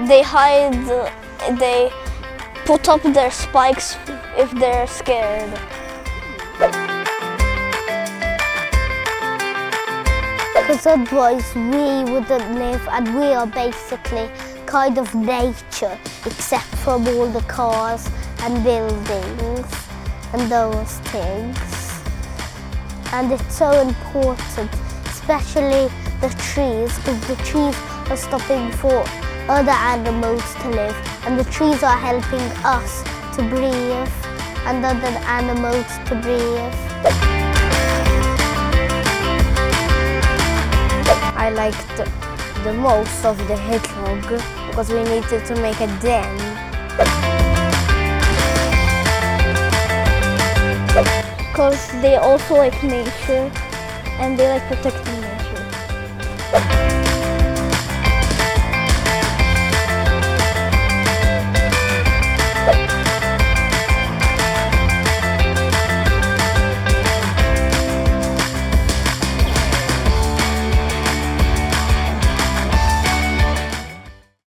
they hide, they put up their spikes if they're scared. Because otherwise we wouldn't live, and we are basically kind of nature, except from all the cars and buildings and those things. And it's so important, especially the trees, because the trees are stopping for other animals to live, and the trees are helping us to breathe and other animals to breathe. I liked the most of the hedgehog because we needed to make a den. Because they also like nature and they like protecting nature.